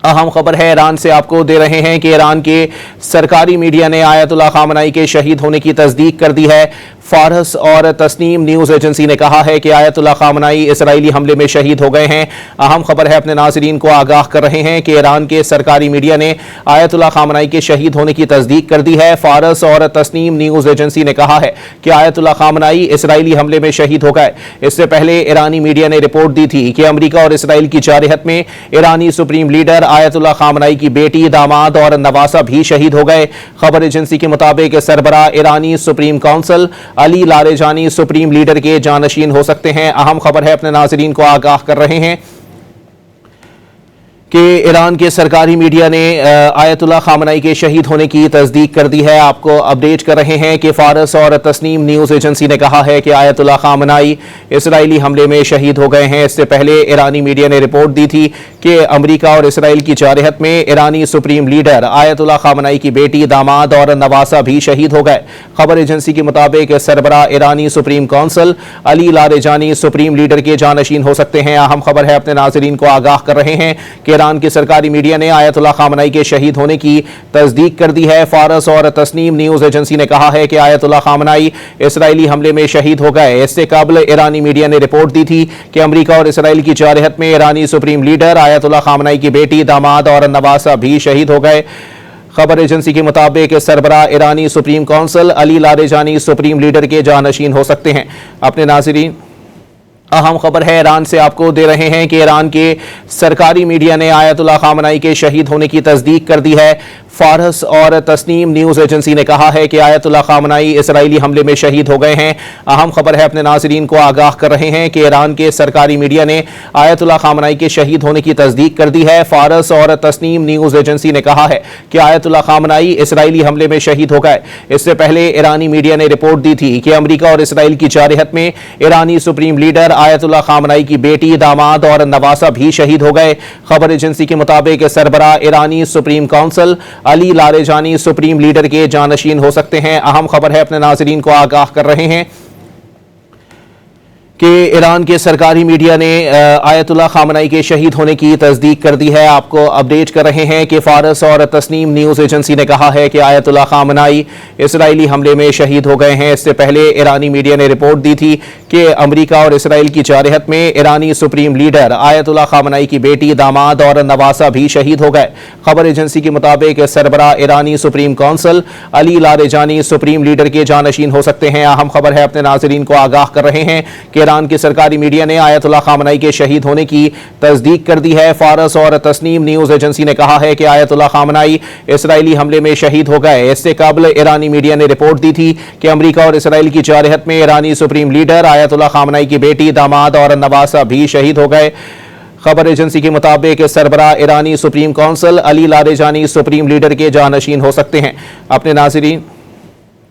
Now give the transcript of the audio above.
اہم خبر ہے ایران سے آپ کو دے رہے ہیں کہ ایران کے سرکاری میڈیا نے آیت اللہ خامنائی کے شہید ہونے کی تصدیق کر دی ہے۔ فارس اور تسنیم نیوز ایجنسی نے کہا ہے کہ آیت اللہ خامنائی اسرائیلی حملے میں شہید ہو گئے ہیں۔ اہم خبر ہے اپنے ناظرین کو آگاہ کر رہے ہیں کہ ایران کے سرکاری میڈیا نے آیت اللہ خامنائی کے شہید ہونے کی تصدیق کر دی ہے۔ فارس اور تسنیم نیوز ایجنسی نے کہا ہے کہ آیت اللہ خامنائی اسرائیلی حملے میں شہید ہو گئے۔ اس سے پہلے ایرانی میڈیا نے رپورٹ دی تھی کہ امریکہ اور اسرائیل کی جارحیت میں ایرانی سپریم لیڈر آیت اللہ خامنائی کی بیٹی، داماد اور نواسہ بھی شہید ہو گئے۔ خبر ایجنسی کے مطابق سربراہ ایرانی سپریم کونسل علی لاریجانی سپریم لیڈر کے جانشین ہو سکتے ہیں۔ اہم خبر ہے اپنے ناظرین کو آگاہ کر رہے ہیں کہ ایران کے سرکاری میڈیا نے آیت اللہ خامنائی کے شہید ہونے کی تصدیق کر دی ہے۔ آپ کو اپڈیٹ کر رہے ہیں کہ فارس اور تسنیم نیوز ایجنسی نے کہا ہے کہ آیت اللہ خامنائی اسرائیلی حملے میں شہید ہو گئے ہیں۔ اس سے پہلے ایرانی میڈیا نے رپورٹ دی تھی کہ امریکہ اور اسرائیل کی جارحیت میں ایرانی سپریم لیڈر آیت اللہ خامنائی کی بیٹی، داماد اور نواسہ بھی شہید ہو گئے۔ خبر ایجنسی کے مطابق سربراہ ایرانی سپریم کونسل علی لاریجانی سپریم لیڈر کے جانشین ہو سکتے ہیں۔ اہم خبر ہے اپنے ناظرین کو آگاہ کر رہے ہیں کہ ایران کے سرکاری میڈیا نے آیت اللہ خامنائی کے شہید ہونے کی تصدیق کر دی ہے۔ فارس اور تسنیم نیوز ایجنسی نے کہا ہے کہ آیت اللہ خامنائی اسرائیلی حملے میں شہید ہو گئے۔ اس سے قبل ایرانی میڈیا نے رپورٹ دی تھی کہ امریکہ اور اسرائیل کی جارحیت میں ایرانی سپریم لیڈر آیت اللہ خامنائی کی بیٹی، داماد اور نواسہ بھی شہید ہو گئے۔ خبر ایجنسی کے مطابق سربراہ ایرانی سپریم کونسل علی لاریجانی سپریم لیڈر کے جانشین ہو سکتے ہیں۔ اپنے ناظرین، اہم خبر ہے ایران سے آپ کو دے رہے ہیں کہ ایران کے سرکاری میڈیا نے آیت اللہ خامنائی کے شہید ہونے کی تصدیق کر دی ہے۔ فارس اور تسنیم نیوز ایجنسی نے کہا ہے کہ آیت اللہ خامنائی اسرائیلی حملے میں شہید ہو گئے ہیں۔ اہم خبر ہے اپنے ناظرین کو آگاہ کر رہے ہیں کہ ایران کے سرکاری میڈیا نے آیت اللہ خامنائی کے شہید ہونے کی تصدیق کر دی ہے۔ فارس اور تسنیم نیوز ایجنسی نے کہا ہے کہ آیت اللہ خامنائی اسرائیلی حملے میں شہید ہو گئے۔ اس سے پہلے ایرانی میڈیا نے رپورٹ دی تھی کہ امریکہ اور اسرائیل کی جارحیت میں ایرانی سپریم لیڈر آیت اللہ خامنائی کی بیٹی، داماد اور نواسہ بھی شہید ہو گئے۔ خبر ایجنسی کے مطابق سربراہ ایرانی سپریم کونسل علی لاریجانی سپریم لیڈر کے جانشین ہو سکتے ہیں۔ اہم خبر ہے اپنے ناظرین کو آگاہ کر رہے ہیں کہ ایران کے سرکاری میڈیا نے آیت اللہ خامنائی کے شہید ہونے کی تصدیق کر دی ہے۔ آپ کو اپڈیٹ کر رہے ہیں کہ فارس اور تسنیم نیوز ایجنسی نے کہا ہے کہ آیت اللہ خامنائی اسرائیلی حملے میں شہید ہو گئے ہیں۔ اس سے پہلے ایرانی میڈیا نے رپورٹ دی تھی کہ امریکہ اور اسرائیل کی جارحیت میں ایرانی سپریم لیڈر آیت اللہ خامنائی کی بیٹی، داماد اور نواسہ بھی شہید ہو گئے۔ خبر ایجنسی کے مطابق سربراہ ایرانی سپریم کونسل علی لاریجانی سپریم لیڈر کے جانشین ہو سکتے ہیں۔ اہم خبر ہے اپنے ناظرین کو آگاہ کر رہے ہیں کہ ایران کے سرکاری میڈیا نے آیت اللہ خامنائی کے شہید ہونے کی تصدیق کر دی ہے۔ فارس اور تسنیم نیوز ایجنسی نے کہا ہے کہ آیت اللہ خامنائی اسرائیلی حملے میں شہید ہو گئے۔ اس سے قبل ایرانی میڈیا نے رپورٹ دی تھی کہ امریکہ اور اسرائیل کی جارحیت میں ایرانی سپریم لیڈر آیت اللہ خامنائی کی بیٹی، داماد اور نواسہ بھی شہید ہو گئے۔ خبر ایجنسی کے مطابق سربراہ ایرانی سپریم کونسل علی لاریجانی سپریم لیڈر کے جانشین ہو سکتے ہیں۔ اپنے ناظرین